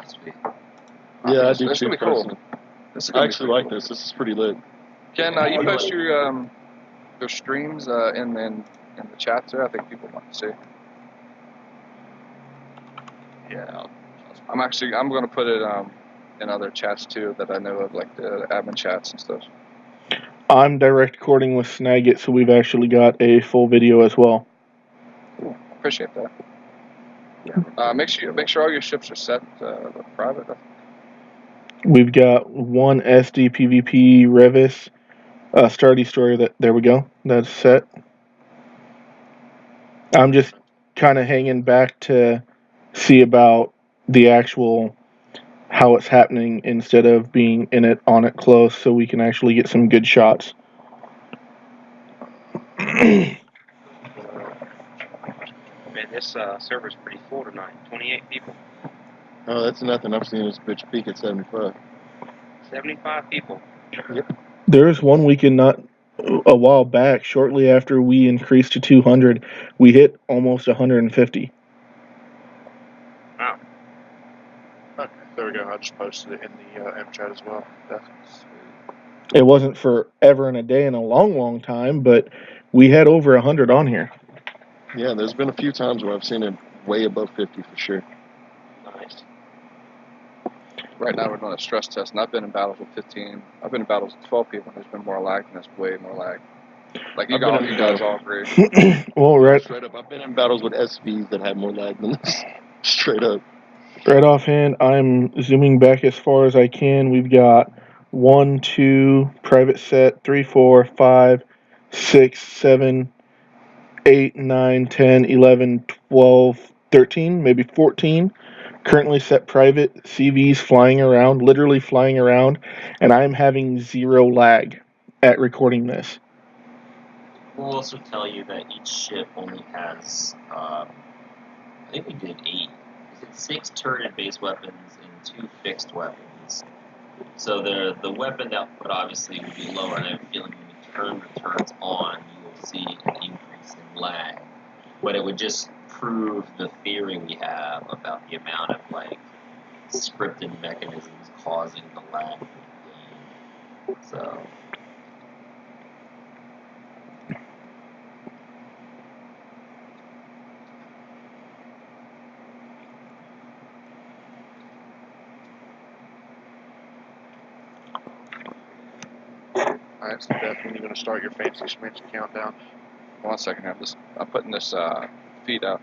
sweet. Yeah, I do This is too. gonna be cool. Personally. This is I gonna be actually like this. This is pretty lit. Ken, you post your streams in the chats there. I think people want to see. Yeah. I'm going to put it in other chats too that I know of, like the admin chats and stuff. I'm direct recording with Snagit, so we've actually got a full video as well. Cool. Appreciate that. Yeah. Make sure all your ships are set private. We've got one SD PvP Revis Star Destroyer. There we go. That's set. I'm just kind of hanging back to see about the actual how it's happening instead of being in it on it close, so we can actually get some good shots. Man, this server's pretty full tonight. 28 people. Oh, that's nothing. I've seen this bitch peak at 75. 75 people. Yep. There's one weekend not a while back, shortly after we increased to 200, we hit almost 150. Wow. Okay, there we go. I just posted it in the M chat as well. That's It wasn't forever and a day in a long, long time, but we had over 100 on here. Yeah, there's been a few times where I've seen it way above 50 for sure. nice. Right now we're doing a stress test, and I've been in battles with 15. I've been in battles with 12 people, and there's been more lag, and there's way more lag. Like you guys all agree. Well, right. Straight up, I've been in battles with SVs that had more lag than this. Straight up. Right offhand, I'm zooming back as far as I can. We've got 1, 2, private set, 3, 4, 5, 6, 7, 8, 9, 10, 11, 12, 13, maybe 14. Currently set private, CVs flying around, literally flying around, and I'm having zero lag at recording this. We'll also tell you that each ship only has, I think we did 6 turret base weapons and 2 fixed weapons. So the weapon output obviously will be lower, and I have a feeling when you turn the turrets on, you will see an increase in lag. But it would just prove the theory we have about the amount of scripted mechanisms causing the lag for the game. So Alright, so Beth, when are you going to start your fancy schmancy countdown? 1 second here. I'm putting this feed out.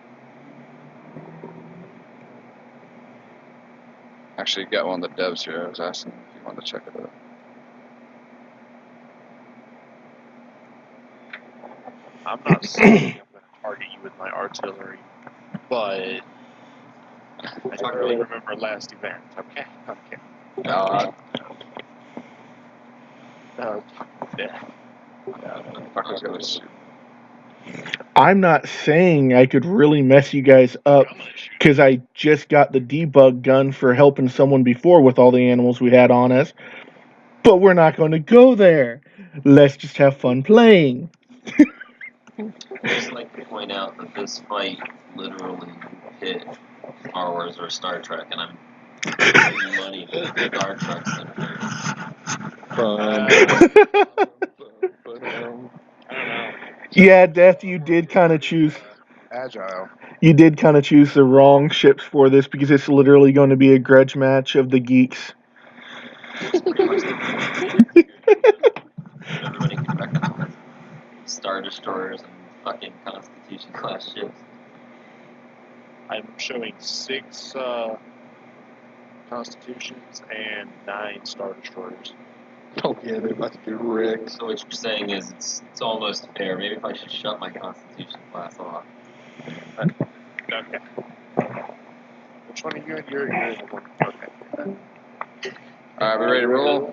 Actually, got one of the devs here. I was asking if you wanted to check it out. I'm not saying I'm going to target you with my artillery, but I don't really remember last event. Okay. No, Yeah. fucker's gonna shoot. I'm not saying I could really mess you guys up because I just got the debug gun for helping someone before with all the animals we had on us. But we're not going to go there. Let's just have fun playing. I'd just like to point out that this fight literally hit Star Wars or Star Trek, and I'm putting money to Star Trek Center. I don't know. Yeah, Death, you did kind of choose. Agile. You did kind of choose the wrong ships for this because it's literally going to be a grudge match of the geeks. It's pretty much the point. Everybody can recognize Star Destroyers and fucking Constitution class ships. I'm showing 6 Constitutions and 9 Star Destroyers. Oh yeah, they're about to get wrecked. So what you're saying is it's almost fair. Maybe if I should shut my Constitution class off. Okay. Which one are you in? You're in the one. Okay. Alright, we ready to roll?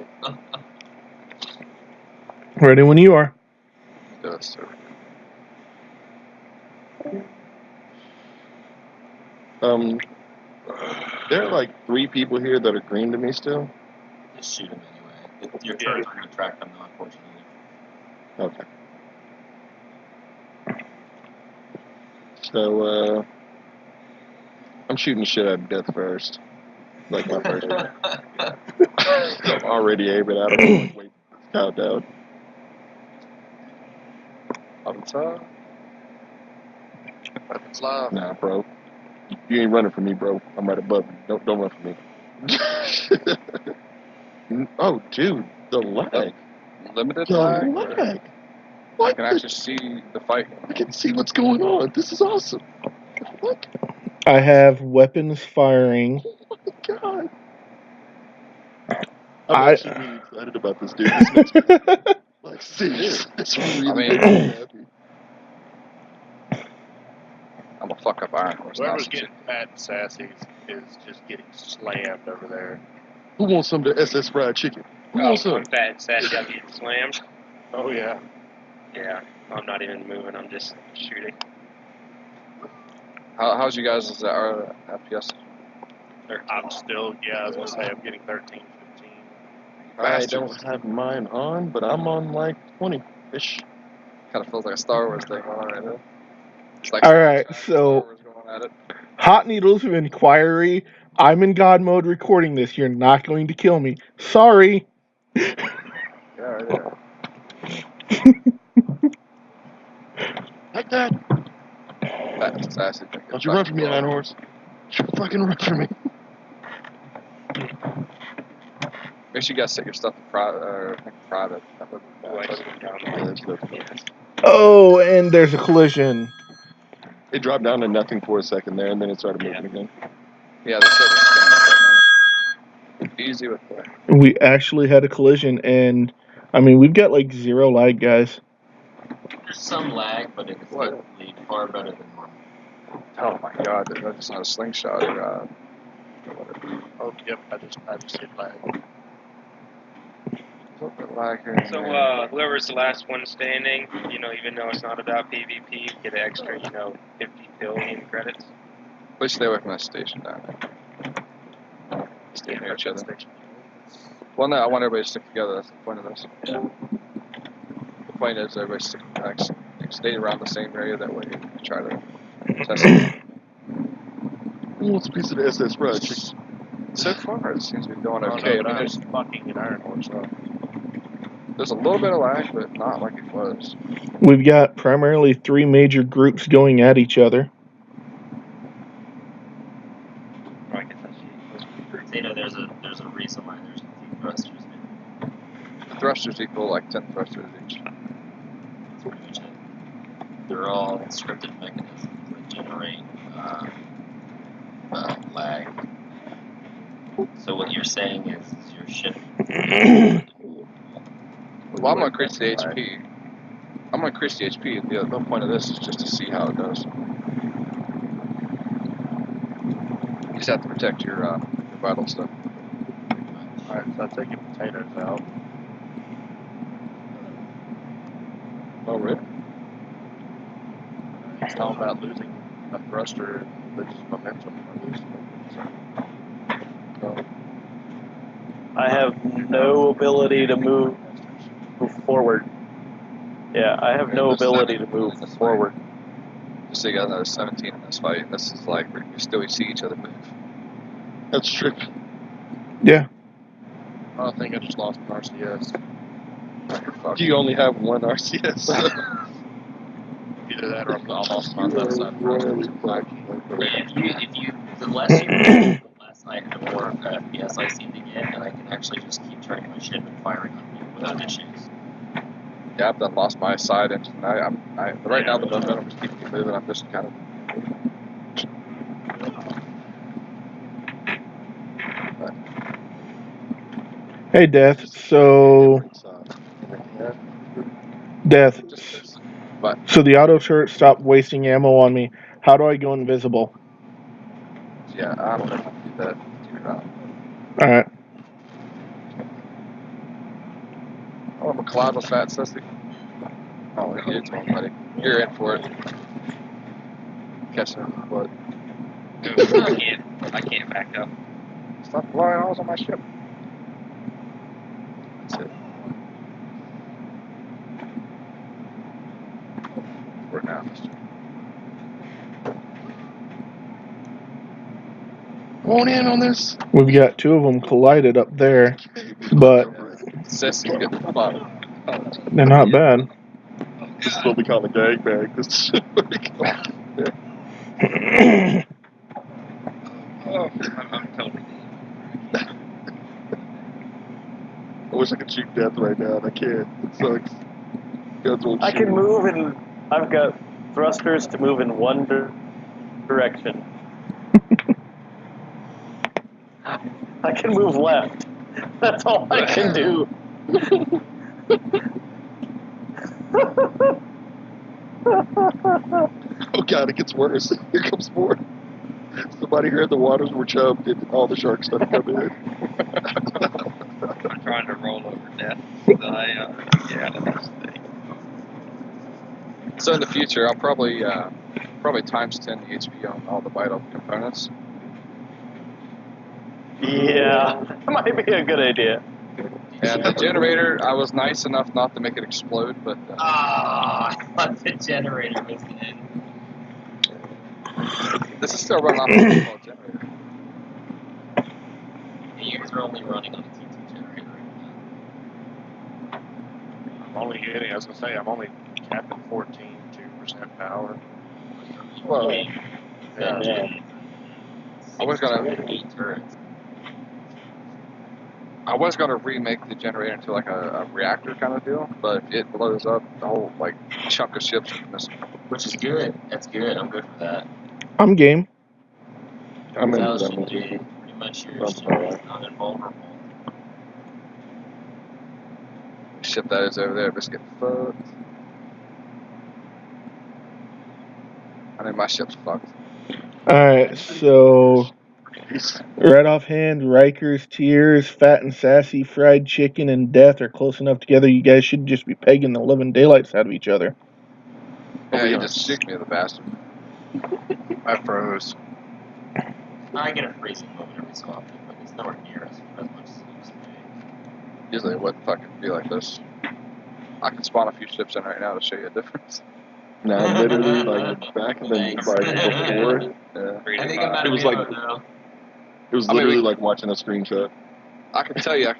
Ready when you are. Yes, sir. There are like 3 people here that are green to me still. Just shoot them anyway. Your turrets are going to track them, though, unfortunately. Okay. So, I'm shooting the shit out of Death first. like my first one. I'm already aiming at him. Like, wait, countdown. Up and top. Weapons live. Nah, bro. You ain't running from me, bro. I'm right above you. Don't run from me. Oh, dude, the lag. Limited The lag. lag. I What? can actually see the fight. I can see what's going on. This is awesome. What? I have weapons firing. Oh my god. I'm I- actually really excited about this, dude. This makes me like serious. This really I mean- makes me happy. I'm gonna fuck up Iron Horse now. Whoever's since getting fat and sassy is just getting slammed over there. Who wants some of the SS fried chicken? Who Oh, wants some? I'm fat and sassy. I'm getting slammed. Oh yeah. Yeah, I'm not even moving. I'm just shooting. how's you guys' FPS? I'm still, I was gonna say I'm getting 13, 15. I Bastards. don't have mine on, but I'm on like 20-ish. Kind of feels like a Star Wars thing going on right now. It's like All right, Star so Wars going at it. Hot Needles of Inquiry. I'm in God mode recording this. You're not going to kill me. Sorry. Yeah, right there. Like that. Fat and sassy. Don't you run from me, Iron Horse. Don't you fucking run from me. Make sure you guys set your stuff in private. That would be Oh, I bad. just went down. Yeah, that's good. Yes. Oh, and there's a collision. It dropped down to nothing for a second there, and then it started moving again. Yeah, the server's spinning up right now. Easy with that. We actually had a collision, and I mean, we've got like 0 lag, guys. There's some lag, but it's What? definitely far better than normal. Oh my god, that's just not a slingshot. Oh yep, I just hit lag. So whoever's the last one standing, even though it's not about PvP, get an extra, 50 billion credits. Please stay away from that station down there. Stay near each other. Station. Well, no, I want everybody to stick together. That's the point of this. The point is everybody stay around the same area. That way you can try to test it. Who wants a piece of the SS fried chicken? So far, it seems to be going Oh, okay. no, I mean, there's fucking an Iron Horse though. there's a little bit of lag, but not like it was. We've got primarily 3 major groups going at each other. Oh, I guess that's Zeta, there's a reason why there's a few thrusters in The thrusters equal like 10 thrusters each. That's pretty much it. They're all scripted mechanisms that generate lag. So what you're saying is your ship. Well, I'm gonna increase the HP. I'm gonna increase the HP. The whole point of this is just to see how it goes. You just have to protect your vital stuff. Alright, so I'm taking potatoes out. Oh, really? It's all about losing a thruster and loses momentum or losing it. So, I have no ability to move forward. Yeah, I have no ability to move forward. Just so you guys know, there's 17 in this fight, and this is like where you still see each other move. That's tricky. Yeah. I think I just lost an RCS. Fuck. You only have one RCS. Either that or I'm lost my left side Really thruster. The less you move, the less the more FPS I seem to get, and I can actually just keep turning my ship and firing on you without issues. Yeah, I've done lost my side engine. Right now the momentum is keeping me moving. I'm just kind of. Hey, Death. So, Death. But So the auto turret stopped wasting ammo on me. How do I go invisible? yeah, I don't know if I can do that. All right. Oh, I'm a collide with Fat Sissy. Oh, you did, buddy. You're in for it. Catching it in the blood. I can't back up. Stop blowing holes on my ship. That's it. For now. on in on this. We've got two of them collided up there, but Sessy's getting fucked. they're not bad. This is what we call a gangbang. This is what we call Oh, I'm totally. I wish I could shoot death right now, and I can't. It sucks. Guns won't I shoot. can move in. I've got thrusters to move in one direction. I can move left. That's all I can do. Oh god, it gets worse. Here comes more. Somebody heard the waters were chubbed and all the sharks started coming in. I'm trying to roll over death. So get out of this thing. So in the future, I'll probably times 10 the HP on all the vital components. Yeah, that might be a good idea. And the generator, I was nice enough not to make it explode, but Ah, I thought the generator was in. this is still running off a small generator. You guys are only running on a T2 generator right I'm only getting, I was going to say, I'm only capping 14, 2% power. now. Well, Yeah. I was gonna- 8 turrets. I was gonna remake the generator into like a reactor kind of deal, but if it blows up, the whole like chunk of ships are missing. Which is good. That's good. I'm good for that. I'm game. I'm into Tells that you one. pretty much your I'm ship sorry. is not invulnerable. The ship that is over there, just get fucked. I mean, my ship's fucked. Alright, so right offhand, Riker's Tears, Fat and Sassy, Fried Chicken, and Death are close enough together. You guys should just be pegging the living daylights out of each other. Yeah, he just shook me, the bastard. I froze. I get a freezing moment every so often, but it's nowhere near as much as it used to be. Usually it wouldn't fucking be like this. I can spawn a few ships in right now to show you a difference. Now, literally, like back in the Thanks. like before, Yeah. I think I'm out It of was ammo like- now. it was I mean, literally we- like watching a screenshot. I can tell you, I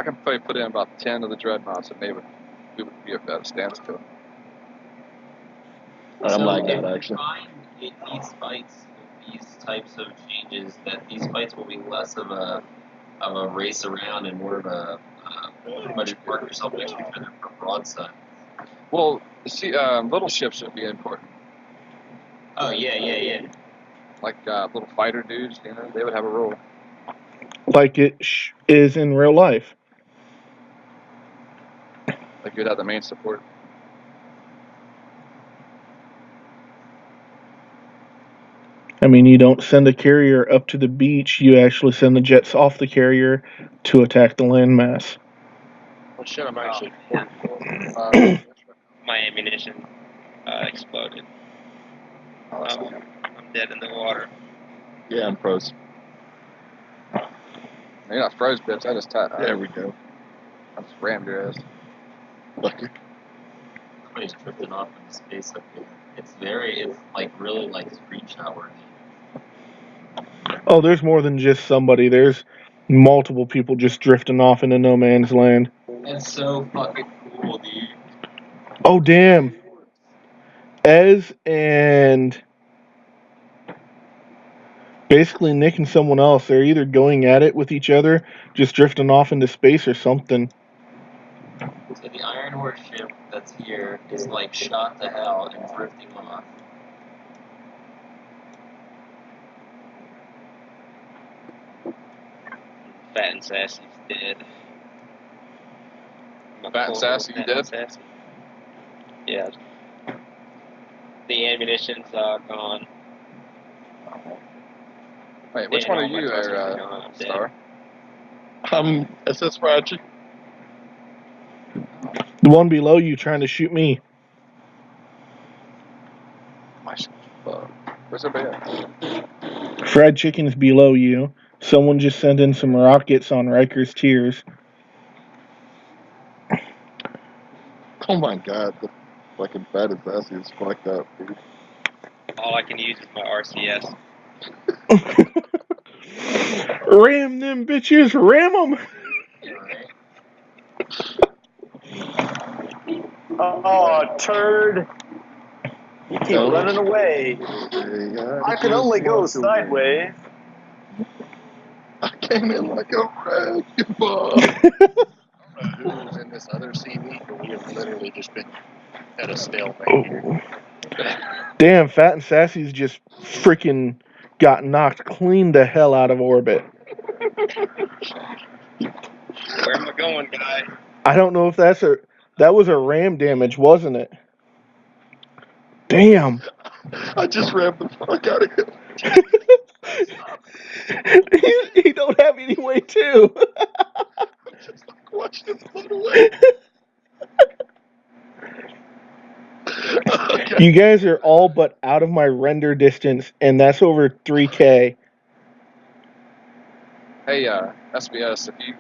can probably put in about 10 of the dreadnoughts, and we would be at a standstill. I'm like if that you actually. find in these fights, with these types of changes, that these fights will be less of a race around and more of a pretty much mark yourself next to each other for broadside. Well, see, little ships would be important. Oh yeah. Like little fighter dudes, you know, they would have a role. Like it is in real life. Like you'd have the main support. I mean, you don't send a carrier up to the beach, you actually send the jets off the carrier to attack the landmass. Well, shit, I'm actually yeah. 44. My ammunition exploded. I'm dead in the water. Yeah, I'm pros. You're not froze, bitch. I just There we go. I just rammed your ass. Lucky. Somebody's drifting off into space up here. It's like really like screenshot worthy. Oh, there's more than just somebody. There's multiple people just drifting off into no man's land. That's so fucking cool, dude. Oh, damn. Ez and basically Nick and someone else, they're either going at it with each other, just drifting off into space or something. So the Iron Horse ship that's here is like shot to hell and drifting off. Fat and Sassy's dead. Fat and Sassy, you dead? Sassy. Yeah. The ammunition's gone. Wait, which Yeah, one of all my you thrusters are are gone. I'm dead. Star? I'm SS Fried. The one below you trying to shoot me. My shit's fucked. Where's everybody at? Fried chicken's below you. Someone just sent in some rockets on Riker's Tears. Oh my god, the fucking fat and sassy is fucked up, dude. All I can use is my RCS. Ram them bitches, ram them. Alright. Oh, turd! You keep No. running away. I can only go sideways. I came in like a wrecking ball. I don't know who was in this other CV, but we have literally just been at a stalemate here. Oh. Damn, Fat and Sassy's just freaking got knocked clean the hell out of orbit. Where am I going, guy? I don't know if that was a ram damage, wasn't it? Damn. I just rammed the fuck out of him. he don't have any way to. Just like watching him float away. Okay. You guys are all but out of my render distance, and that's over 3K. Hey, SBS, if you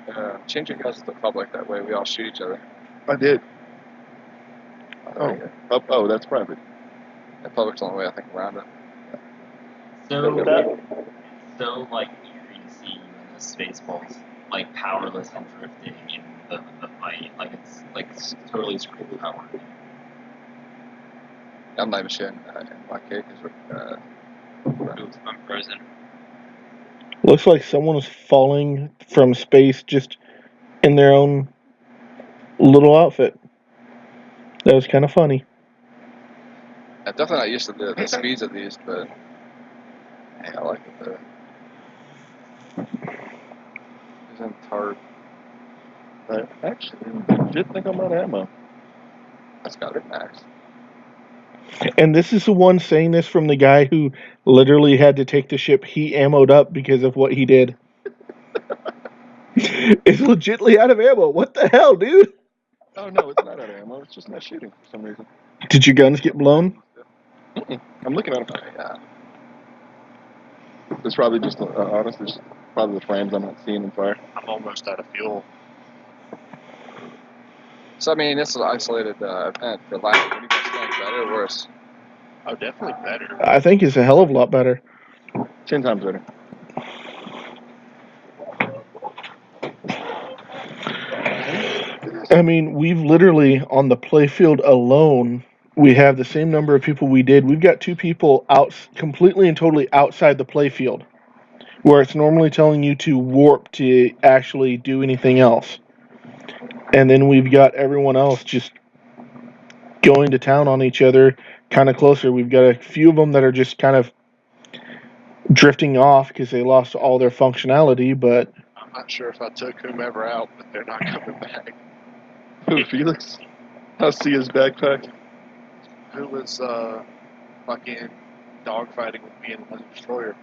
change your guys to the public, that way we all shoot each other. I did. Oh, Oh, that's private. the public's the only way I think around it. So, That- so like eerie to see you in the Spaceballs, like powerless and drifting in the fight. It's totally screwed out. I'm not even shooting in my cake. Oops, I'm frozen. Looks like someone was falling from space just in their own little outfit. That was kind of funny. I'm definitely not used to the speeds of these, but hey, I like it though. He's in tarp. I actually did think I'm out of ammo. That's got to be max. And this is the one saying this from the guy who literally had to take the ship he ammoed up because of what he did. It's legitly out of ammo. What the hell, dude? Oh no, it's not out of ammo. It's just not shooting for some reason. Did your guns get blown? I'm looking at them. Yeah. It's probably just honestly, it's probably the frames I'm not seeing them fire. I'm almost out of fuel. So I mean, this is an isolated event. The last, what do you guys think? Better or worse? Oh, definitely better. I think it's a hell of a lot better. 10 times better. I mean, we've literally, on the playfield alone, we have the same number of people we did. We've got 2 people out completely and totally outside the playfield, where it's normally telling you to warp to actually do anything else. And then we've got everyone else just going to town on each other kind of closer. We've got a few of them that are just kind of drifting off because they lost all their functionality, but I'm not sure if I took whomever out, but they're not coming back. Who, Felix? I see his backpack. Who was fucking dogfighting with me and the destroyer?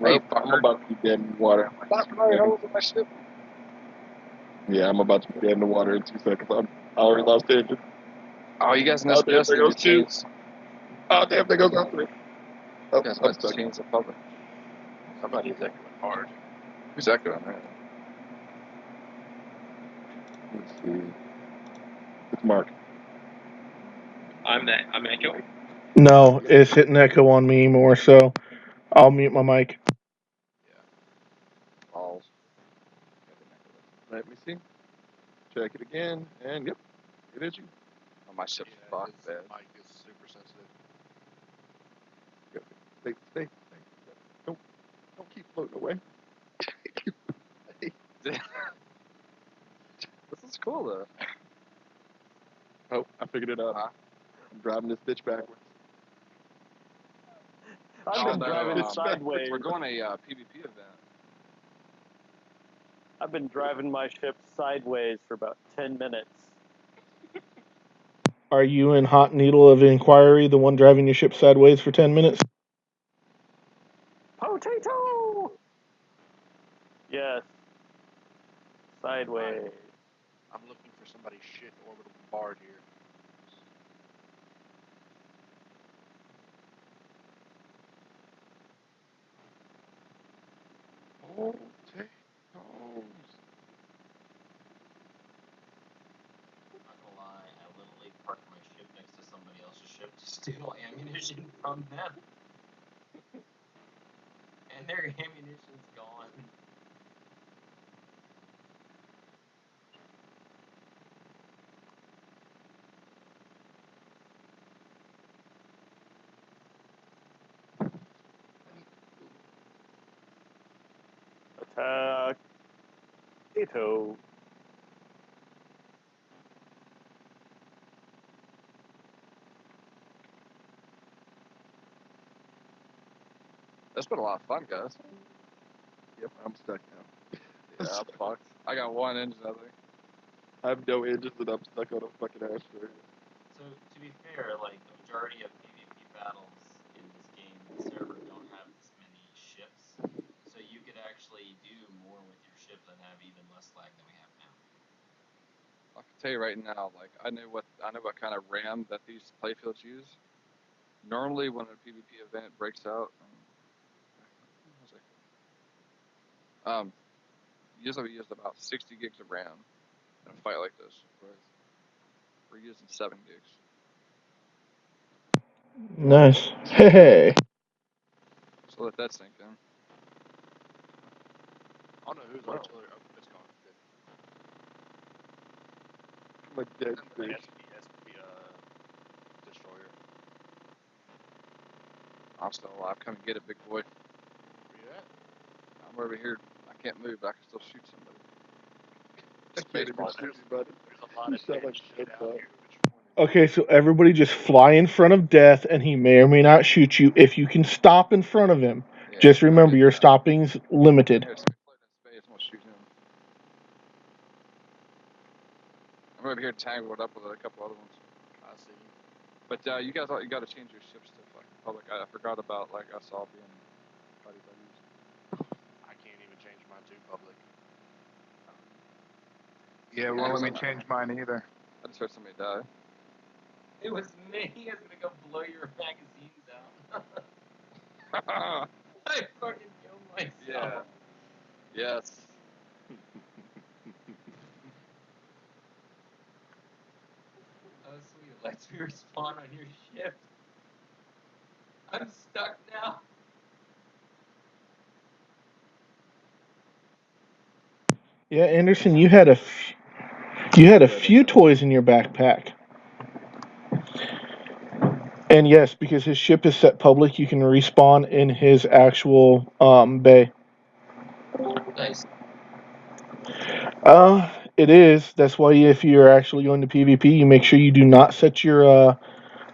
Hey, Well, I'm about to be dead in the water. my ship. Yeah, I'm about to be dead in the water in 2 seconds. I already lost engine. Oh, you guys in Oh, there SBS goes did two. chains. Oh, damn, there goes out 3. Oh, You guys I'm must stuck. chains in public. Somebody's echoing hard. Who's echoing there? Let's see. It's Mark. I'm echoing. no, it's hitting echo on me more, so I'll mute my mic. Balls. Let me see. Check it again, and yep, it is you. Oh, my ship's fucked, his man. mic is super sensitive. Stay. Don't keep floating away. This is cool though. Oh, I figured it out. Huh? I'm driving this bitch backwards. I've been no, driving sideways. We're going a PvP event. I've been driving my ship sideways for about 10 minutes. Are you in Hot Needle of Inquiry, the one driving your ship sideways for 10 minutes? Potato! Yes. Sideways. I'm looking for somebody's shit orbital bombard here. Potatoes. I'm not gonna lie, I literally parked my ship next to somebody else's ship to steal ammunition from them. And their ammunition's gone. Attack. Ito. That's been a lot of fun, guys. Yep, I'm stuck now. Yeah, I'm fucked. I got one engine, I think. I have no engines and I'm stuck on a fucking asteroid. So to be fair, like the majority of PvP battles in this game, the server don't have this many ships, so you could actually do more with your ships and have even less lag than we have now. I can tell you right now, like I know what kind of RAM that these playfields use. Normally, when a PvP event breaks out, usually we use about 60 gigs of RAM in a fight like this. Whereas we're using 7 gigs. Nice. Hey. So let that sink in. I don't know whose artillery. Oh, it's gone. Good. I'm a dead The fish. destroyer. I'm still alive. Come and get it, big boy. Where you at? I'm over here. I can't move, but I can still shoot somebody. I can't even shoot anybody. There's a lot You of sound dead like shit a out dead here. Which one is Okay, so everybody just fly in front of death, and he may or may not shoot you. If you can stop in front of him, Yeah, just remember your stopping's limited. Here, somebody floating in space. I'm gonna shoot him. I'm over here tangled up with a couple other ones. I see. But you guys, you got to change your ships to fucking public. I forgot about like us all being buddy buddies. I can't even change mine to public. Yeah, won't let me change mine either. I just heard somebody die. It was me. I was gonna go blow your magazines out. I fucking killed myself. Yeah. Yes. Oh sweet, it lets me respawn on your ship. I'm stuck now. Yeah, Anderson, you had a few toys in your backpack. And yes, because his ship is set public, you can respawn in his actual bay. Nice. It is. That's why if you're actually going to PvP, you make sure you do not set your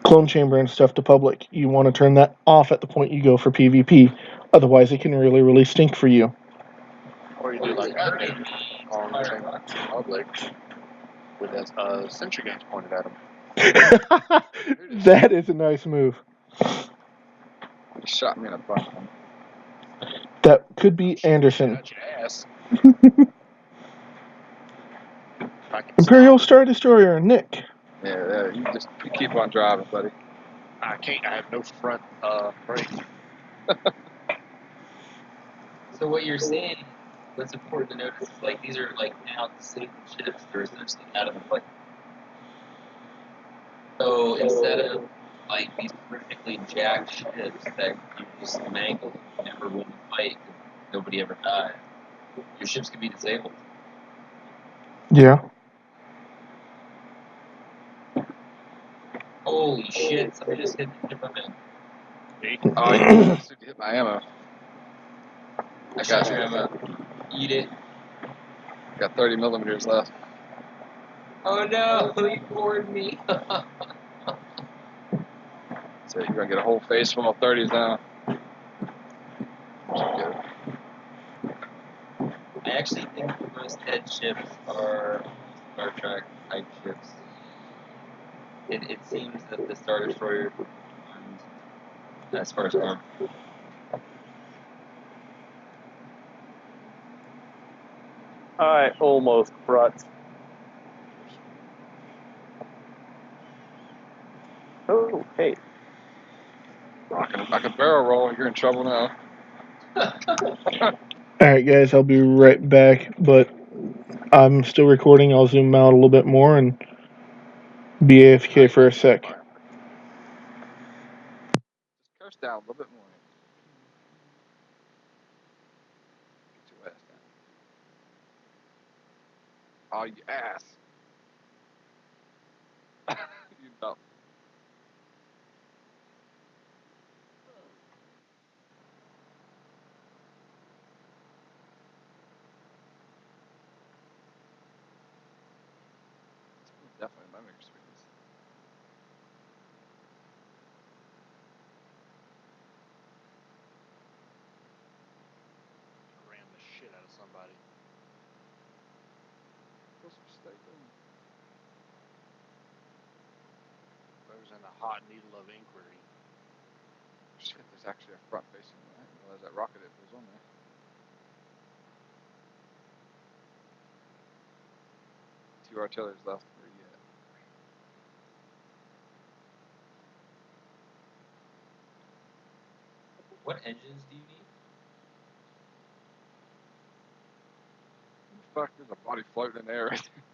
clone chamber and stuff to public. You want to turn that off at the point you go for PvP. Otherwise, it can really stink for you. Or you do like I did on the public with that sentry guns pointed at him. That is a nice move. He shot me in a butt. That could be Anderson. Out your ass. Imperial Star Destroyer, Nick. Yeah, you keep on driving, buddy. I can't. I have no front brake. So what you're saying, what's important to notice is like these are like now disabled ships. They're essentially out of the fight. So instead of like these perfectly jacked ships that you just mangle and never win the fight, nobody ever dies, your ships can be disabled. Yeah. Holy shit! Somebody just hit the ship I'm in. Oh, you hit my ammo. I shot your ammo. Eat it. Got 30 millimeters left. Oh no! You bored me. So you're gonna get a whole face full of 30s now. I actually think most head ships are Star Trek type ships. It seems that the Star Destroyer armed as far as arm. I almost brought. Oh, hey. I can barrel roll. You're in trouble now. Alright, guys, I'll be right back, but I'm still recording. I'll zoom out a little bit more and be AFK for a sec. Just curse down a little bit more. Oh, you ass. You dumb. Definitely learning experience. Ram the shit out of somebody. What's mistaken? Whoever's in the hot needle of inquiry. Shit, there's actually a front facing one. I didn't realize that rocket it was on there. Two artillery's left. Where you at? What engines do you need? Fuck, there's a body floating in the air right there.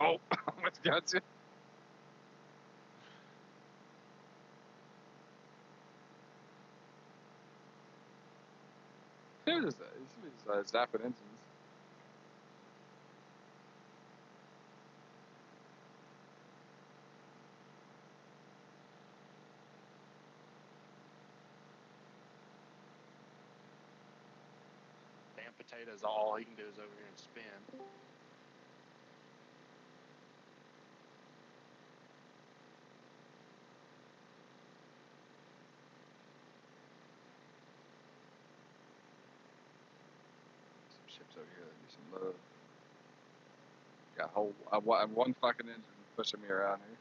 Oh, I almost got you. Who is that? He's zapping engines. Damn potatoes, all he can do is over here and spin. Some ships over here that need some love. Got a whole one fucking engine pushing me around here.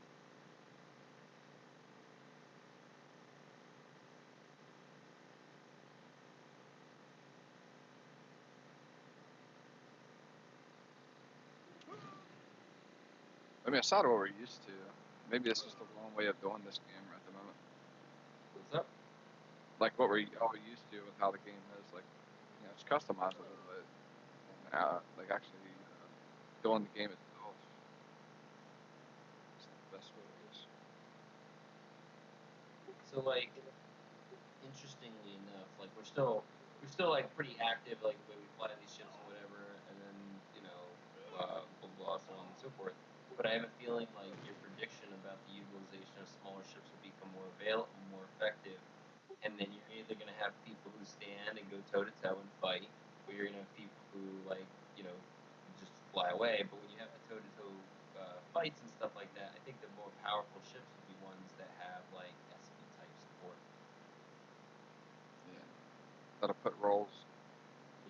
I mean, aside of what we're used to, maybe it's just the wrong way of doing this game right at the moment. What's up? Like what we're all used to with how the game is. Like, you know, it's customized a little bit. And, like actually doing the game itself. It's the best way it is. So like, interestingly enough, like we're still like pretty active, like the way we fly these ships and whatever, and then blah blah so on and so forth. But I have a feeling like your prediction about the utilization of smaller ships will become more effective, and then you're either going to have people who stand and go toe to toe and fight, or you're going to have people who just fly away. But when you have the toe to toe fights and stuff like that, I think the more powerful ships will be ones that have like SP type support. Yeah. That'll put roles.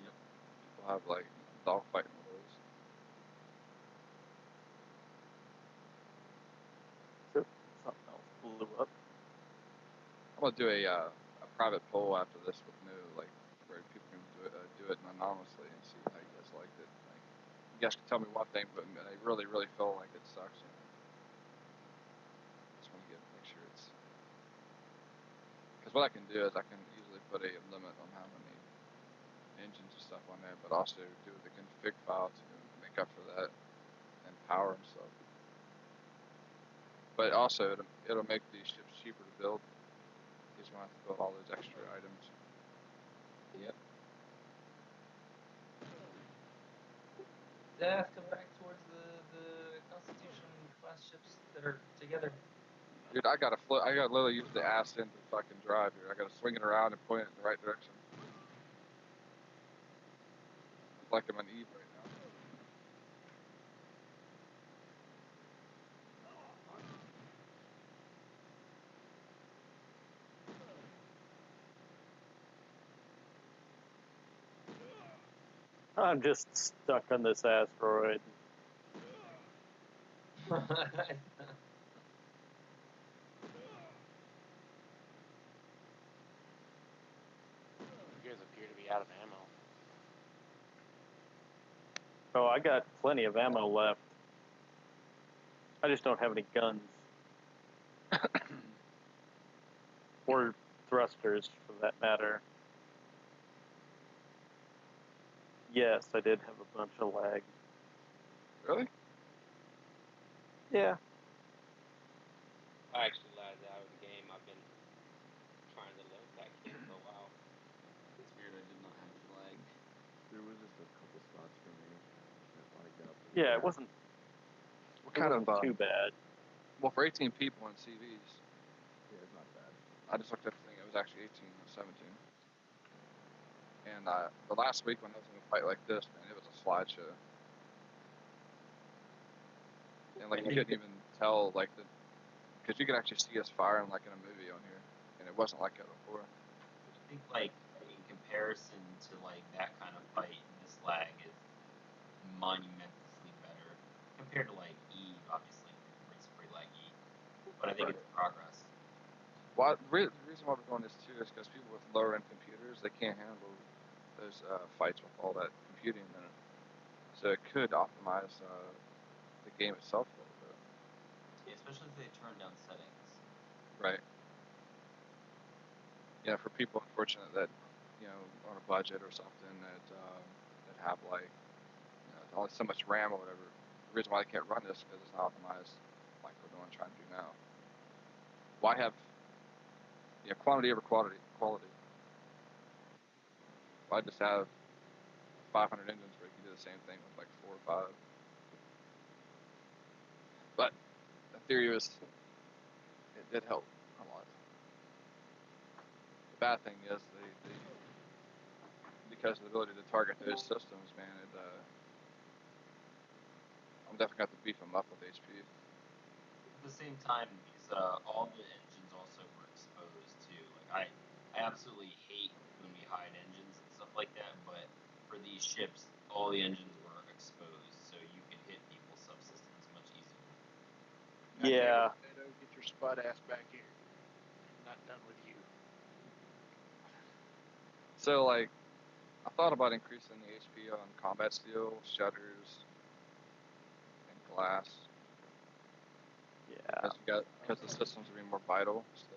Yep. People have like dogfighting roles. Something else blew up. I'm gonna do a private poll after this with new, like where people can do it anonymously and see how you guys liked it. Like, you guys can tell me one thing, but I really feel like it sucks. You know, just want to make sure it's because what I can do is I can easily put a limit on how many engines and stuff on there, but also do the config file to make up for that and power and stuff. But also it'll make these ships cheaper to build because you don't have to build all those extra items. Yep. Yeah, come back towards the Constitution class ships that are together. Dude, I gotta literally use the ass end to fucking drive here. I gotta swing it around and point it in the right direction. It's like I'm an Eve right now. I'm just stuck on this asteroid. You guys appear to be out of ammo. Oh, I got plenty of ammo left. I just don't have any guns. Or thrusters, for that matter. Yes, I did have a bunch of lag. Really? Yeah. I actually lagged out of the game. I've been trying to load back in for a while. It's weird. I did not have any lag. There was just a couple spots for me that lagged out. Yeah, it wasn't. What kind of too bad. well, for 18 people in CVs, Yeah, it's not bad. I just looked at the thing. It was actually 18 or 17. And the last week when I was in a fight like this, man, it was a slideshow. And like you couldn't even tell like because you could actually see us firing like in a movie on here, and it wasn't like that before. I think like in comparison to like that kind of fight, this lag is monumentously better compared to like Eve, obviously, where it's pretty laggy. But I think it's progress. Well, the reason why we're doing this too is because people with lower end computers, they can't handle those fights with all that computing in it. So it could optimize the game itself a little bit. Yeah, especially if they turn down settings. Right. Yeah, for people unfortunate that, on a budget or something that have like, only so much RAM or whatever. The reason why they can't run this is because it's not optimized like we're trying to do now. Why have quantity over quality? Why just have 500 engines where you can do the same thing with like 4 or 5? But the theory was it did help a lot. The bad thing is they because of the ability to target those systems, man, I'm definitely going to have to beef them up with HP. At the same time, these all the engines also were exposed to. Like I absolutely hate when we hide engines and stuff like that. But for these ships, all the engines were exposed, so you could hit people's subsystems much easier. Yeah. Potato, get your spud ass back here. I'm not done with you. So, like, I thought about increasing the HP on combat steel, shutters, and glass. Yeah. Because the systems are being more vital. So,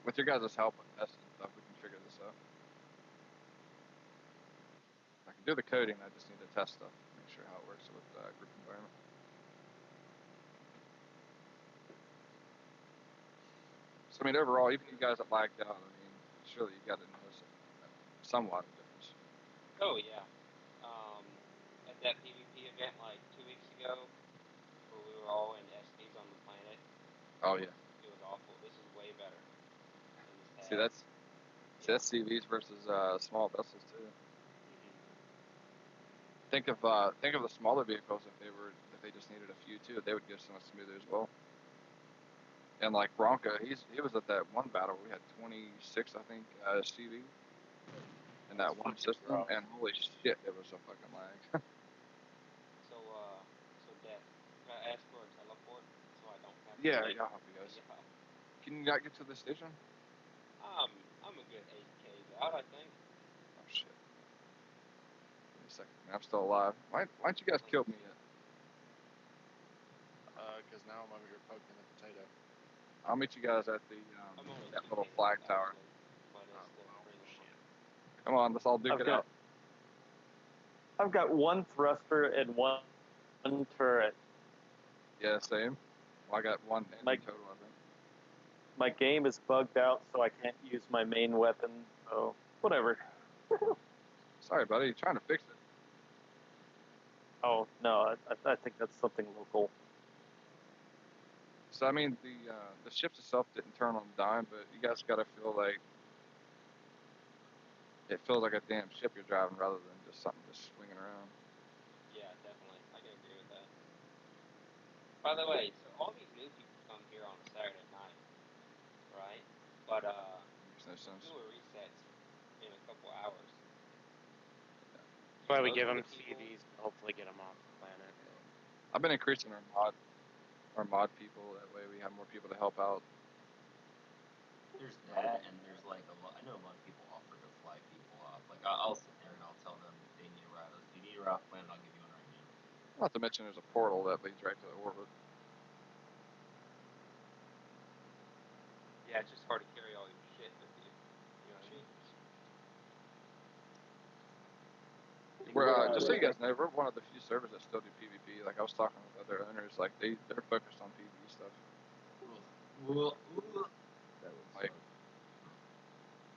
with your guys' help with testing stuff, we can figure this out. I can do the coding. I just need to test stuff, make sure how it works with group environment. So, I mean, overall, even you guys that lagged out, I mean, surely you got to notice somewhat of a difference. Oh yeah. At that PvP event like 2 weeks ago, where we were all in SPs on the planet. Oh yeah. It was awful. This is way better. See, that's CVs versus small vessels too. Think of the smaller vehicles if they just needed a few too, they would go so much smoother as well. And like Bronco, he was at that one battle we had 26, I think, CV in that one system, rough. and holy shit, there was a fucking lag. So Death, can I ask for a teleport so I don't have to Yeah, like, I'll help you guys. yeah. Can you not get to the station? I'm a good 8K out, I think. Oh shit. Give me a second. I'm still alive. Why don't you guys kill me yet? Because now I'm over here poking the potato. I'll meet you guys at the I'm only that 2K little flag tower. actually, but it's still pretty shit. long. Come on, let's all duke it out. I've got one thruster and one turret. Yeah, same. Well, I got one engine Like- total, I think. My game is bugged out, so I can't use my main weapon. So whatever. Sorry, buddy. You're trying to fix it. Oh no, I think that's something local. So I mean, the ship itself didn't turn on a dime, but you guys gotta feel like it feels like a damn ship you're driving rather than just something just swinging around. Yeah, definitely. I can agree with that. By the way, so all these new people come here on a Saturday night, right? But Makes no sense. newer resets in a couple hours. That's why we Most give of them the people- CVs and hopefully get them off the planet. I've been increasing our mod people. That way we have more people to help out. There's that, and there's like a lot. I know a lot of people offer to fly people off. Like I'll sit there and I'll tell them if they need a route. If you need a route plan, I'll give you one right now. Not to mention there's a portal that leads right to the orbit. Yeah, it's just hard to carry all your shit with you. You know what I mean? We're just so you guys know, we're one of the few servers that still do PvP. Like I was talking with other owners, like they're focused on PvE stuff. Well, That would Like,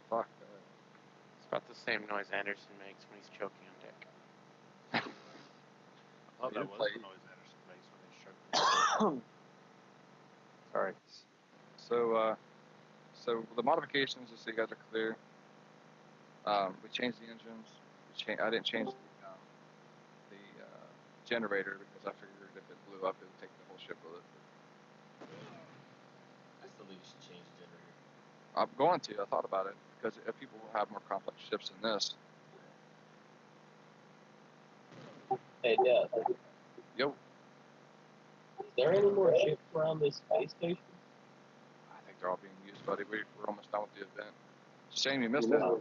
suck. fuck. About the same noise Anderson makes when he's choking on deck. Oh, You that didn't was play- the noise Anderson makes when he's chugging. Sorry. So the modifications, just so you guys are clear, we changed the engines. I didn't change the generator because I figured if it blew up, it would take the whole ship with it. I still think you should change the generator. I'm going to. I thought about it because if people have more complex ships than this, Hey, Dad, yo, is there any more ships around this space station? I think they're all being used, buddy. We're almost done with the event. It's a shame you missed it. Still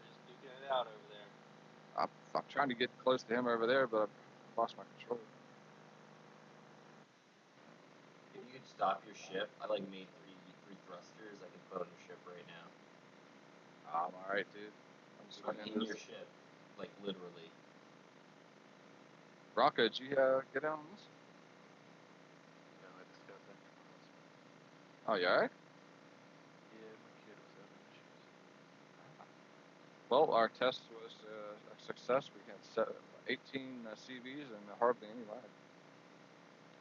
just duking it out over there. I'm trying to get close to him over there, but I've lost my control. If you could stop your ship, I like made three thrusters. I could put on your ship right now. I'm alright, dude. I'm just I'm winning in your this. ship, like literally. Rocco, did you get on this? No, I just got back from the hospital. Oh, you alright? Yeah, my kid was having issues. Well, our test was a success. We had 18 CVs and hardly any lag.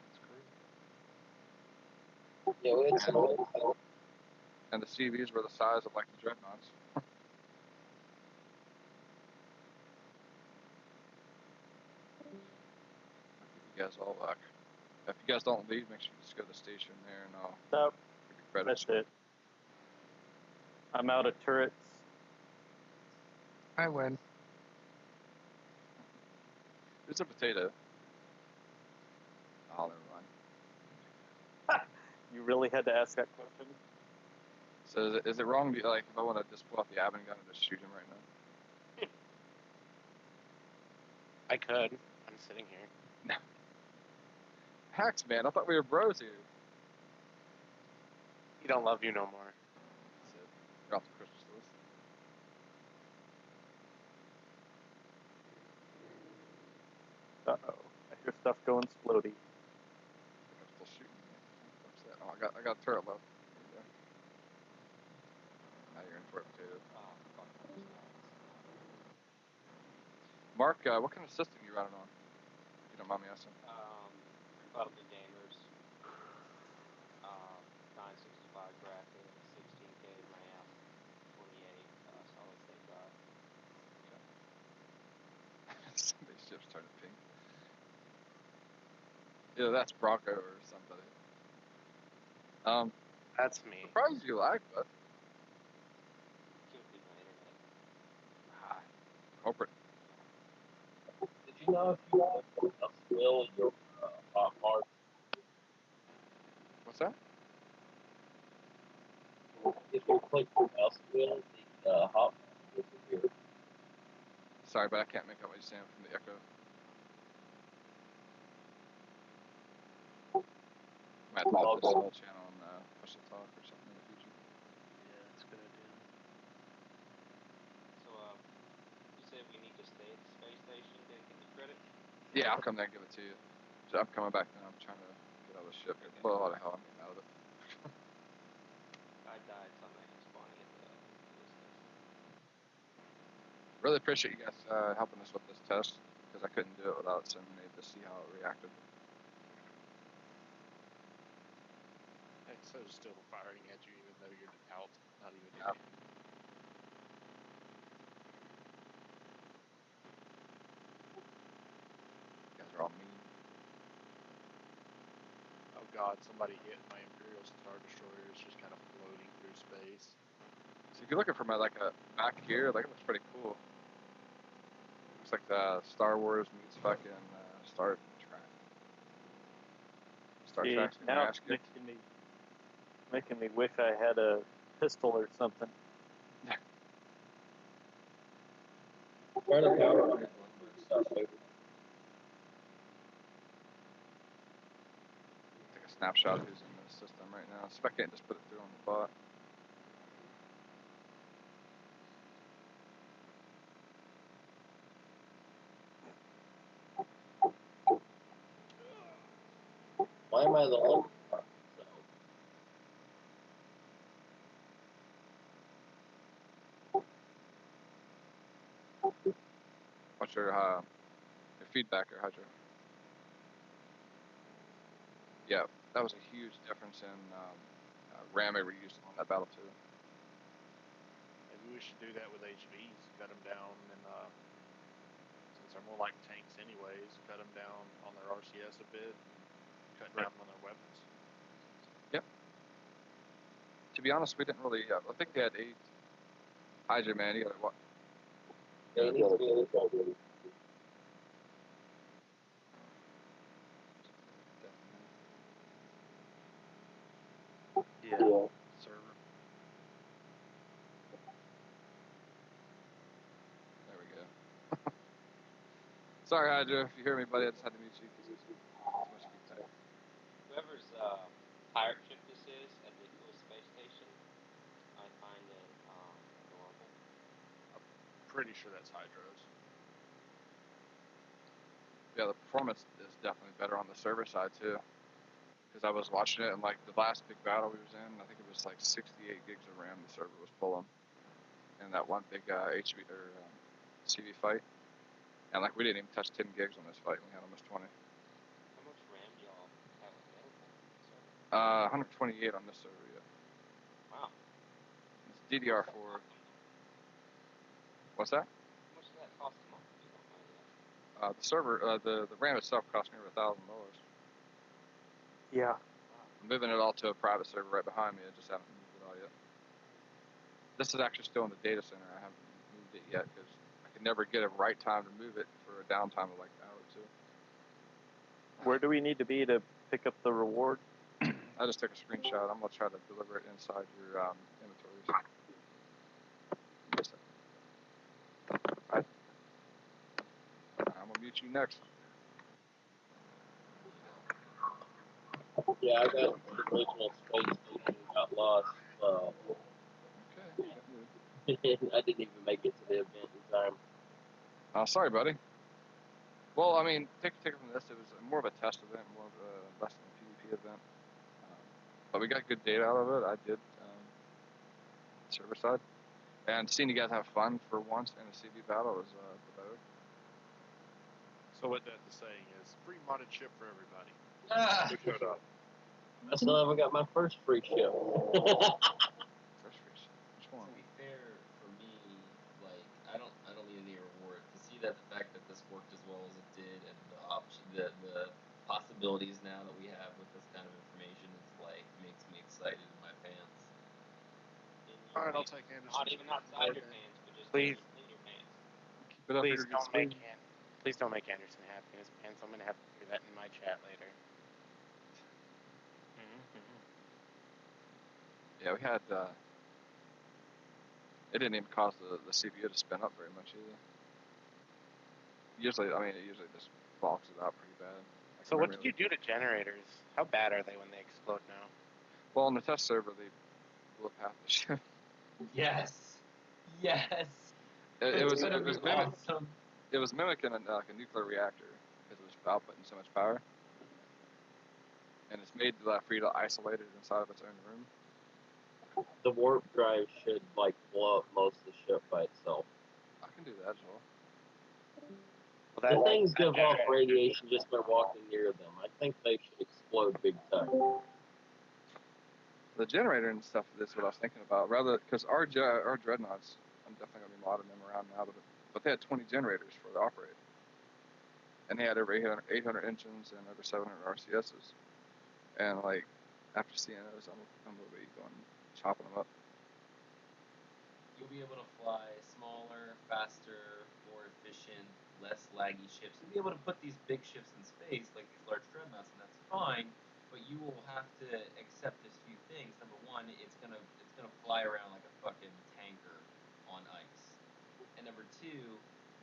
That's great. Yeah, we had some. And the CVs were the size of like the dreadnoughts. I'll give you guys all luck. If you guys don't leave, make sure you just go to the station there and I'll Nope, give you credit. that's it. I'm out of turrets. I win. Who's a potato? Oh, never mind. You really had to ask that question? So is it wrong to, like, if I want to just pull out the Abin gun and just shoot him right now? I could. I'm sitting here. Hacks, man. I thought we were bros here. He don't love you no more. That's it. You're off the Christmas list. Uh-oh. I hear stuff going floaty. I'm still shooting. What's that? Oh, I got a turret left. There you go. Now you're in for it, potato. Oh, fuck those guys. Mark, what kind of system you running on? If you don't mind me asking. Republic Gamers. 965 graphics, 16K RAM, 28 solid state drive. Somebody's ship's turning pink. Either that's Bronco or somebody. That's me. Surprised you lag, but Could be my internet. culprit. Did you know if you put enough will in your hot heart, What's that? if you click else will, the hot will disappear? Sorry, but I can't make out what you're saying from the echo. Might have to put this whole channel on push to talk or something in the future. Yeah, that's a good idea. So, you said we need to stay at the space station to get the credits? Yeah, I'll come there and give it to you. So I'm coming back now. I'm trying to get out of the ship. It's a lot of hell. I'm getting out of it. I died, so I'm actually spawning at the distance. Really appreciate you guys helping us with this test because I couldn't do it without sending me to see how it reacted. So still firing at you even though you're out, not even Yeah. You guys are all mean. Oh god, somebody hit my Imperial Star Destroyer. It's just kind of floating through space. So if you're looking for my like a back here, like it looks pretty cool. Looks like the Star Wars meets fucking Star Trek. Star See, Trek's now it's making me wish I had a pistol or something. Turn the power on and start moving. Take a snapshot of who's in the system right now. See if I can't just put it through on the bot. Why am I the only one? So, How's your feedback, or how's your? Yeah, that was a huge difference in RAM they were using on that battle too. Maybe we should do that with HVs. Cut them down, and since they're more like tanks anyways, cut them down on their RCS a bit, cut down on their weapons. Yep. To be honest, we didn't really. I think they had 8 Hydra, man. You got what? Yeah, it needs to be a little bit. Yeah. Yeah. Server. There we go. Sorry, Hydra, if you hear me, buddy, I just had to mute you because there's too much feedback. Whoever's pirate ship this is at the cool space station, I find it adorable. Pretty sure that's Hydros. Yeah, the performance is definitely better on the server side too. Because I was watching it, and like the last big battle we was in, I think it was like 68 gigs of RAM the server was pulling, in that one big HV or CV fight. And like we didn't even touch 10 gigs on this fight. We had almost 20. How much RAM do y'all have available? 128 on this server. Yeah. Wow. It's DDR4. What's that? How much does that cost a month? You don't mind asking? The server, the RAM itself cost me over $1,000. Yeah. I'm moving it all to a private server right behind me. I just haven't moved it all yet. This is actually still in the data center. I haven't moved it yet because I could never get a right time to move it for a downtime of like an hour or two. Where do we need to be to pick up the reward? I just took a screenshot. I'm going to try to deliver it inside your inventories. I'm going to mute you next. Yeah, I got the original space station, got lost. Okay. I didn't even make it to the event in time. Sorry, buddy. Well, I mean, take it from this. It was more of a test event, more of a less than a PvP event. But we got good data out of it. I did, server side. And seeing you guys have fun for once in a CV battle was the better. So what that is saying is free modded ship for everybody. Ah, Shut up. I still haven't got my first free ship. First fish. Which To one? be fair, for me, like I don't need any reward. To see that the fact that this worked as well as it did, and the possibilities now that we have with this kind of information is like makes me excited in my pants. In your All right, I'll pants. take Anderson. Not even outside your pants, but just Please. in your pants. Keep it up Please here, don't make please don't make Anderson happy in his pants. I'm gonna have to hear that in my chat later. Yeah, we had. It didn't even cause the CPU to spin up very much either. Usually, it usually just balks it out pretty bad. Like So what did you do to generators? How bad are they when they explode now? Well, on the test server, they blew up half the ship. Yes. Yes. It was awesome. It was mimicking a nuclear reactor because it was outputting so much power, and it's made Frida isolated inside of its own room. The warp drive should blow up most of the ship by itself. I can do that as well. The things give off radiation just by walking near them. I think they should explode big time. The generator and stuff is what I was thinking about. Rather, because our dreadnoughts, I'm definitely gonna be modding them around now, but they had 20 generators for the operate, and they had over 800 engines and over 700 RCSs. And like after seeing those, I'm gonna be chopping them up. You'll be able to fly smaller, faster, more efficient, less laggy ships. You'll be able to put these big ships in space, like these large dreadnoughts, and that's fine. But you will have to accept this few things. Number one, it's gonna fly around like a fucking tanker on ice. And number two,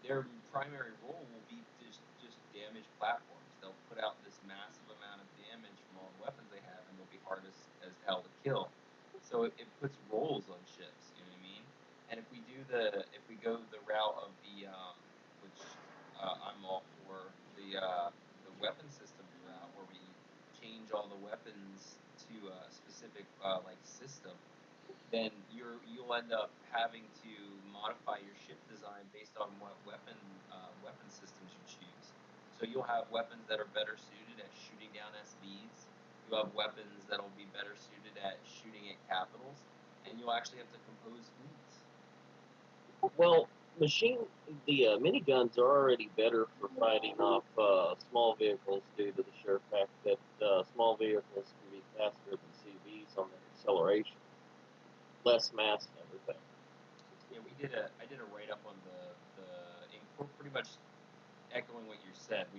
their primary role will be just damage platforms. They'll put out this massive amount of damage from all the weapons they have, and they'll be hard as hell to kill. So it puts rolls on ships. You know what I mean? And if we go the route of the which I'm all for, the weapon systems route, where we change all the weapons to a specific system, then you'll end up having to modify your ship design based on what weapon systems you choose. So you'll have weapons that are better suited at shooting down SBs. You'll have weapons that'll be better suited at shooting at capitals, and you'll actually have to compose fleets. Well, the miniguns are already better for fighting off small vehicles due to the sheer fact that small vehicles can be faster than CVs on their acceleration, less mass and everything. Yeah, I did a write up on pretty much echoing what you said.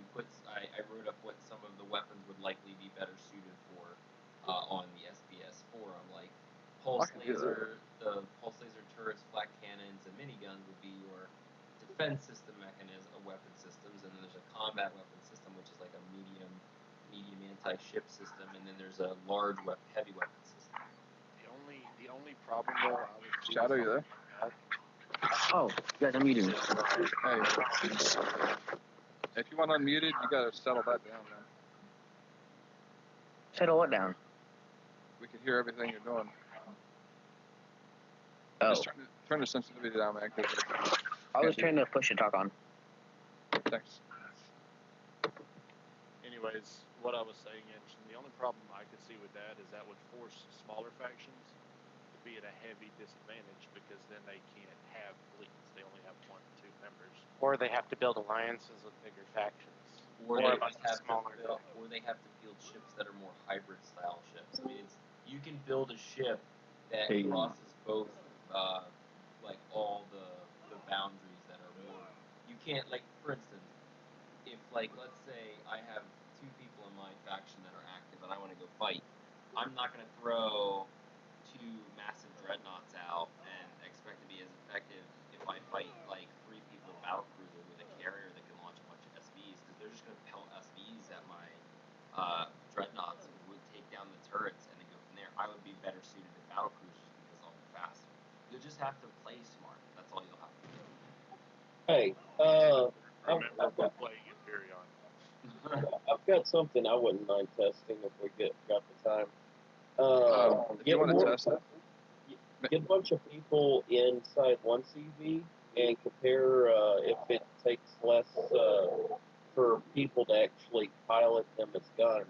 I wrote up what some of the weapons would likely be better suited for on the SBS forum, like pulse laser, the pulse laser turrets, flak cannons, and miniguns would be your defense system weapon systems, and then there's a combat weapon system, which is like a medium anti-ship system, and then there's a large heavy weapon system. The only problem though, I would see Shadow, you there? like Oh, you guys are muted. Hey, if you want unmuted, you gotta settle that down, man. Settle what down? We can hear everything you're doing. Oh, Just turn the sensitivity down, man. I was trying to push a talk on. Thanks. anyways, what I was saying, Anderson, the only problem I could see with that is that would force smaller factions to be at a heavy disadvantage because then they can't have fleets. They only have 1 or 2 members. Or they have to build alliances with bigger factions. Or Or they much have smaller. to build ships that are more hybrid style ships. I mean, you can build a ship that crosses both, like all the boundaries that are more. You can't, like, for instance, if, like, let's say I have 2 people in my faction that are active and I want to go fight, I'm not going to throw 2 massive dreadnoughts out and expect to be as effective if I fight like 3 people battlecruiser with a carrier that can launch a bunch of SBs, because they're just going to pelt SBs at my dreadnoughts and would take down the turrets and then go from there. I would be better suited to battlecruisers because I'll be faster. You'll just have to play smart. That's all you'll have to do. Hey, Remember, we're playing Imperion. I've got something I wouldn't mind testing if we got the time. If you want to test it, Get a bunch of people inside one CV and compare if it takes less for people to actually pilot them as gunners.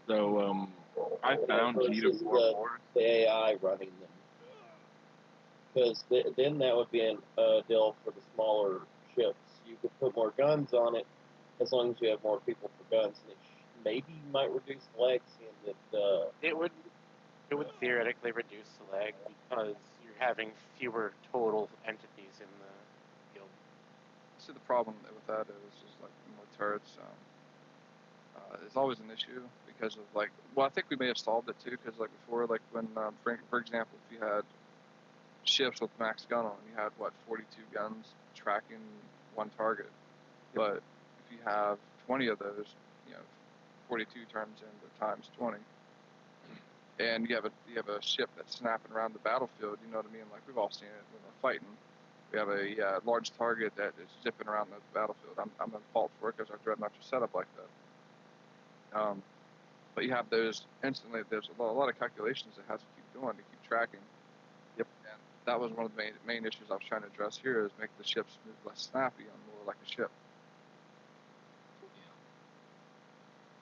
So I found Heat of versus War. the AI running them. Because then that would be a deal for the smaller ships. You could put more guns on it as long as you have more people for guns. And maybe you might reduce the lag, seeing that It would theoretically reduce the lag because you're having fewer total entities in the field. see the problem with that is like with turrets, it's always an issue because of like, well, I think we may have solved it too, because like before, like when, for example, if you had ships with max gun on, you had what, 42 guns tracking one target, but if you have 20 of those, 42 turns into times 20, and you have a ship that's snapping around the battlefield. You know what I mean? Like we've all seen it when we're fighting. We have a large target that is zipping around the battlefield. I'm at fault for it because our dreadnoughts are set up like that. But you have those instantly. There's a lot of calculations it has to keep doing to keep tracking. Yep. And that was one of the main issues I was trying to address here, is make the ships move less snappy and more like a ship.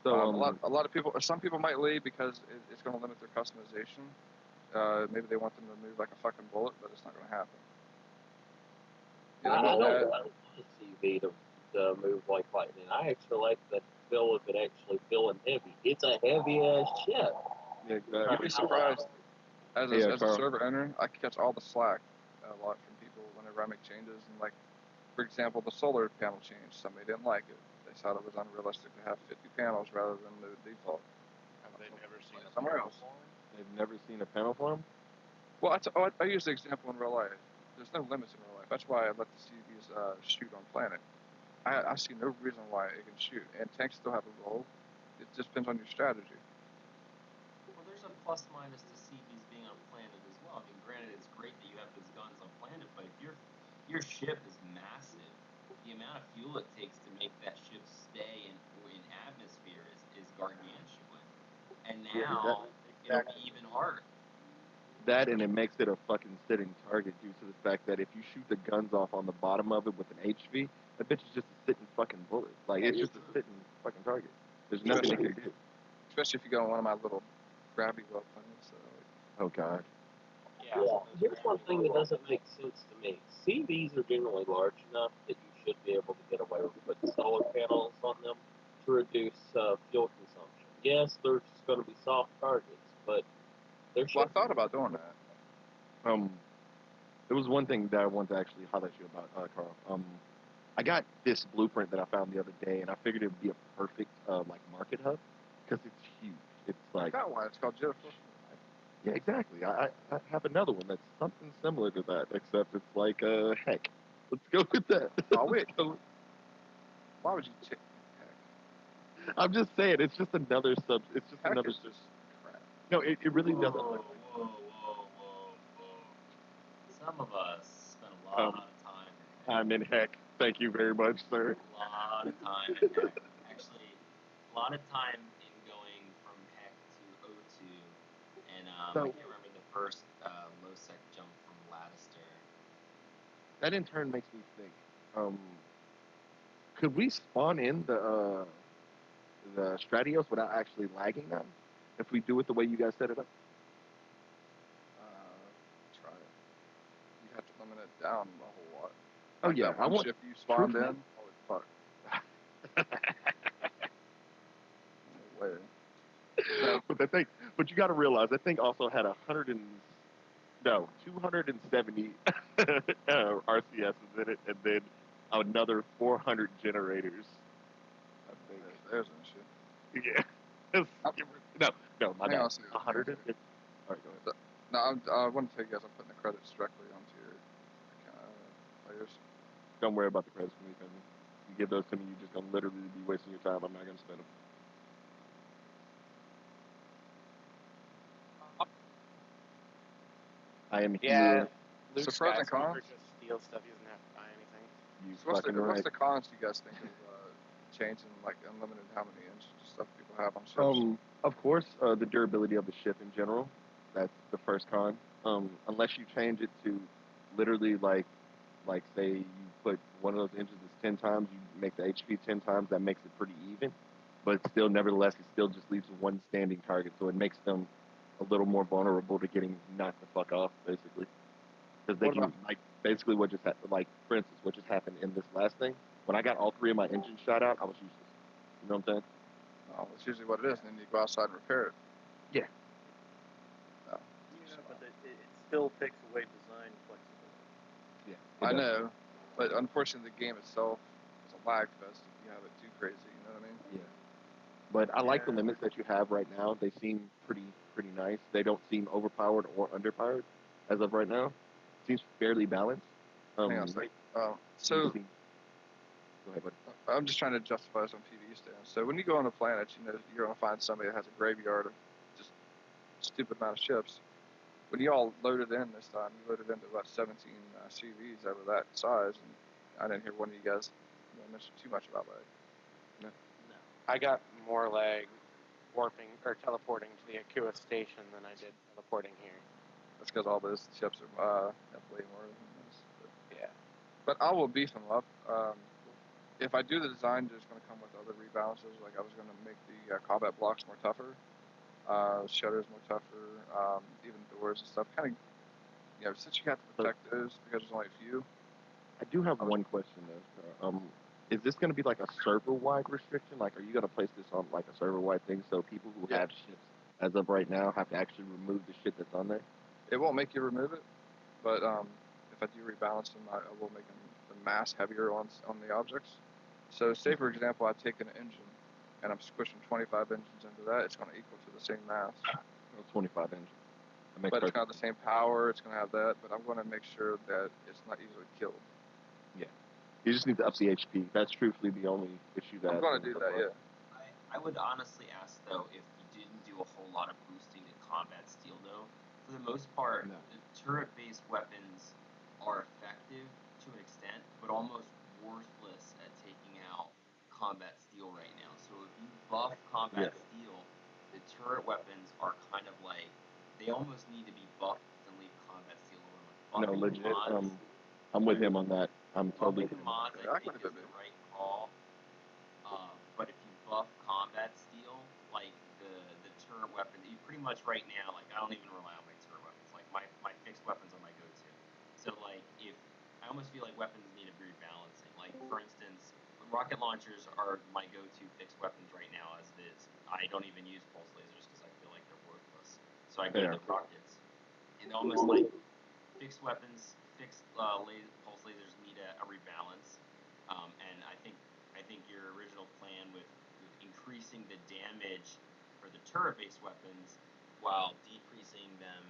So a lot of people, some people might leave because it's going to limit their customization. Maybe they want them to move like a fucking bullet, but it's not going to happen. I don't want the CV to move like lightning. I actually like the feel of it actually feeling heavy. It's a heavy ass ship. yeah, exactly. You'd be surprised. As a server owner, I catch all the slack a lot from people whenever I make changes. And like, for example, the solar panel change. Somebody didn't like it. They thought it was unrealistic to have 50 panels rather than the default. Have they never seen a somewhere panel else? form? They've never seen a panel form? Well, I use the example in real life. There's no limits in real life. That's why I let the CVs shoot on planet. I see no reason why it can shoot. And tanks still have a role. It just depends on your strategy. Well, there's a plus minus to CVs being on planet as well. I mean, granted, it's great that you have those guns on planet, but if your ship is massive, the amount of fuel it takes to make that ship stay in atmosphere is gargantuan. And now it'll be even harder. that, and it makes it a fucking sitting target due to the fact that if you shoot the guns off on the bottom of it with an HV, that bitch is just a sitting fucking bullet. Like, it's just a sitting fucking target. There's nothing it can do. Especially if you go on one of my little grabby weapons. So, Oh, God. Yeah. Here's one thing that doesn't make sense to me. CVs are generally large enough that you should be able to get away with putting solar panels on them to reduce fuel consumption. Yes, they're just going to be soft targets, but there should well, I thought about doing that. There was one thing that I wanted to actually highlight you about, Carl. I got this blueprint that I found the other day, and I figured it would be a perfect like market hub because it's huge. It's I like, got one. It's called Jiffy. yeah, exactly. I have another one that's something similar to that, except it's like heck. Let's go with that. Oh wait. Why would you check? I'm just saying, it's just another sub. It's just Heck another. is just crap. No, it really Whoa, doesn't. whoa, whoa, whoa, whoa. Some of us spend a lot of time in I'm in heck. Thank you very much, sir. A lot of time in heck. Actually, a lot of time in going from heck to O2. And I can't remember the first low sec jump from Lattister. That in turn makes me think. Could we spawn in the Stratios without actually lagging them? If we do it the way you guys set it up? Try it. You have to limit it down a whole lot. Oh, Like yeah. that one ship you spawned in. Holy fuck. No way. But but you got to realize that thing also had 270 RCSs in it, and then another 400 generators. I think. There's an issue. Yeah. No, my bad. 150. All right, go ahead. No, I want to tell you guys I'm putting the credits directly onto your players. Don't worry about the credits for me, Penny. You give those to me, you're just going to literally be wasting your time. I'm not going to spend them. I am here. Luke So pros and Skywalker cons? just steals stuff. He doesn't have to buy anything. You So what's fucking the right. cons do you guys think of changing like unlimited how many engines and stuff people have on ships? Of course, the durability of the ship in general. That's the first con. Unless you change it to literally like say you put one of those engines as 10 times, you make the HP 10 times, that makes it pretty even. But still, nevertheless, it still just leaves one standing target, so it makes them a little more vulnerable to getting knocked the fuck off, basically. Because they can, like, basically what just happened, like, for instance, what just happened in this last thing, when I got all three of my engines shot out, I was useless. You know what I'm saying? Oh, that's usually what it is, and then you go outside and repair it. Yeah. Oh. Yeah, but it still takes away design flexibility. Yeah. I know, but unfortunately the game itself is a lag fest if you have it too crazy, you know what I mean? Yeah. But I like the limits that you have right now. They seem pretty nice. They don't seem overpowered or underpowered as of right now. Seems fairly balanced. Hang on a second. So, go ahead, buddy. I'm just trying to justify some PD stands. So when you go on a planet, you know you're going to find somebody that has a graveyard of just stupid amount of ships. When you all loaded in this time, you loaded into about 17 CVs over that size, and I didn't hear one of you guys mention too much about lag. No. I got more lag warping or teleporting to the Akua station than I did teleporting here. That's because all those ships are have way more than this. Yeah. But I will beef them up. If I do the design, there's going to come with other rebalances. Like I was going to make the combat blocks more tougher, shutters more tougher, even doors and stuff. Kind of, since you have to protect those because there's only a few. I do have one question though. Is this going to be like a server-wide restriction? Like, are you going to place this on like a server-wide thing so people who have ships as of right now have to actually remove the shit that's on there? It won't make you remove it, but if I do rebalance them, I will make the mass heavier on the objects. So say for example, I take an engine and I'm squishing 25 engines into that, it's going to equal to the same mass. 25 engines. But it's going to have the same power, it's going to have that, but I'm going to make sure that it's not easily killed. Yeah. You just need to up the HP. That's truthfully the only issue that I'm going to do that, yeah. I would honestly ask, though, if you didn't do a whole lot of boosting to combat steel, though. For the most part, the turret-based weapons are effective to an extent, but almost worthless at taking out combat steel right now. So if you buff combat steel, the turret weapons are kind of like, they almost need to be buffed to No, upping legit. mods. I'm with him on that. I'm totally. Upping mods, I Yeah, I think, can is the right call. But if you buff combat steel, like the turret weapon, you pretty much right now, like I don't even rely on my turret weapons. Like my fixed weapons are my go-to. So like if I almost feel like weapons need a rebalancing. Like for instance, rocket launchers are my go-to fixed weapons right now as it is. I don't even use pulse lasers because I feel like they're worthless. So I go to the rockets. And almost like fixed weapons, fixed pulse lasers need a rebalance. And I think your original plan with increasing the damage for the turret-based weapons while decreasing them